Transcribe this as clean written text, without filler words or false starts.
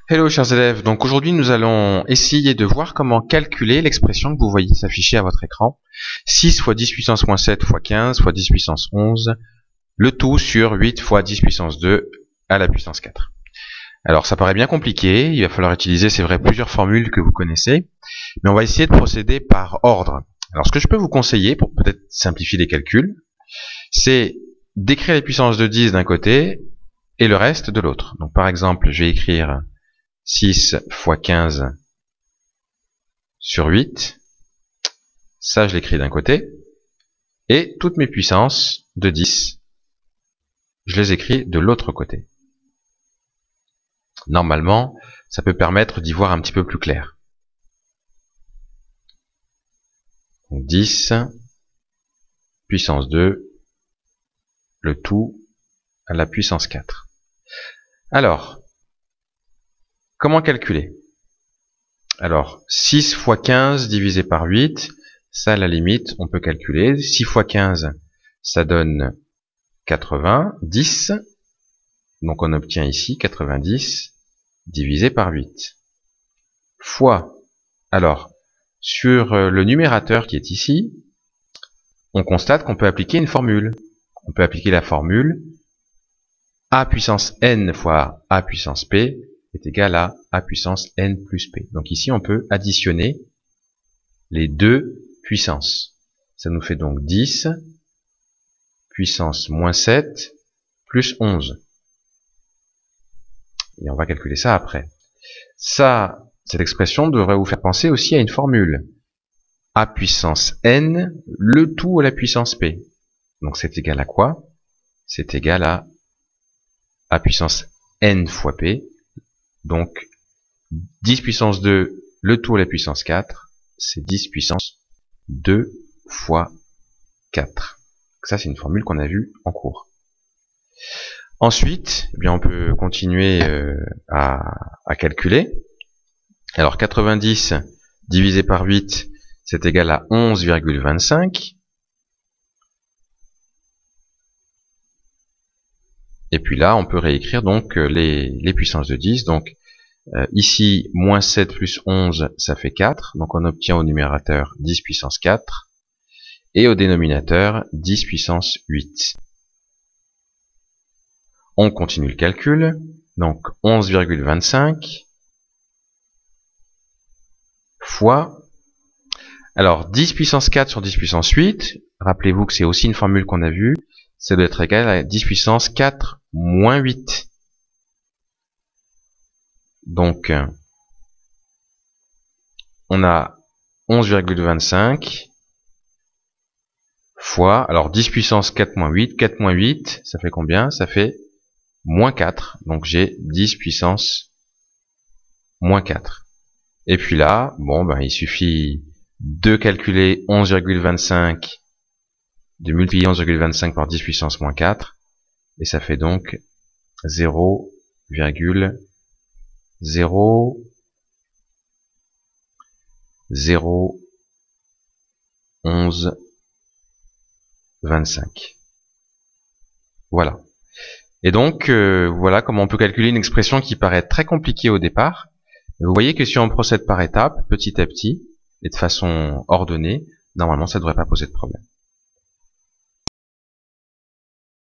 Hello chers élèves, donc aujourd'hui nous allons essayer de voir comment calculer l'expression que vous voyez s'afficher à votre écran. 6 fois 10 puissance moins 7 fois 15 fois 10 puissance 11, le tout sur 8 fois 10 puissance 2 à la puissance 4. Alors ça paraît bien compliqué, il va falloir utiliser, c'est vrai, plusieurs formules que vous connaissez, mais on va essayer de procéder par ordre. Alors ce que je peux vous conseiller, pour peut-être simplifier les calculs, c'est d'écrire les puissances de 10 d'un côté et le reste de l'autre. Donc par exemple, je vais écrire 6 fois 15 sur 8, ça je l'écris d'un côté, et toutes mes puissances de 10, je les écris de l'autre côté. Normalement, ça peut permettre d'y voir un petit peu plus clair. Donc 10 puissance 2, le tout à la puissance 4. Alors, comment calculer? Alors, 6 fois 15 divisé par 8, ça à la limite, on peut calculer. 6 fois 15, ça donne 90. Donc on obtient ici 90 divisé par 8. Fois, alors, sur le numérateur qui est ici, on constate qu'on peut appliquer une formule. On peut appliquer la formule a puissance n fois a puissance p est égal à a puissance n plus p. Donc ici, on peut additionner les deux puissances. Ça nous fait donc 10 puissance moins 7 plus 11. Et on va calculer ça après. Ça, cette expression devrait vous faire penser aussi à une formule. A puissance n, le tout à la puissance p. Donc c'est égal à quoi? C'est égal à a puissance n fois p. Donc 10 puissance 2, le tout à la puissance 4, c'est 10 puissance 2 fois 4. Donc ça, c'est une formule qu'on a vue en cours. Ensuite, eh bien, on peut continuer à calculer. Alors 90 divisé par 8, c'est égal à 11,25. Et puis là, on peut réécrire donc les puissances de 10. Donc ici, moins 7 plus 11, ça fait 4. Donc on obtient au numérateur 10 puissance 4. Et au dénominateur 10 puissance 8. On continue le calcul. Donc 11,25 fois... Alors 10 puissance 4 sur 10 puissance 8. Rappelez-vous que c'est aussi une formule qu'on a vue. Ça doit être égal à 10 puissance 4 moins 8. Donc, on a 11,25 fois, alors 10 puissance 4 moins 8, 4 moins 8, ça fait combien? Ça fait moins 4, donc j'ai 10 puissance moins 4. Et puis là, bon, ben, il suffit de calculer 11,25, de multiplier 11,25 par 10 puissance moins 4, et ça fait donc 0,0 11 25. Voilà. Et donc, voilà comment on peut calculer une expression qui paraît très compliquée au départ. Vous voyez que si on procède par étapes, petit à petit, et de façon ordonnée, normalement ça ne devrait pas poser de problème.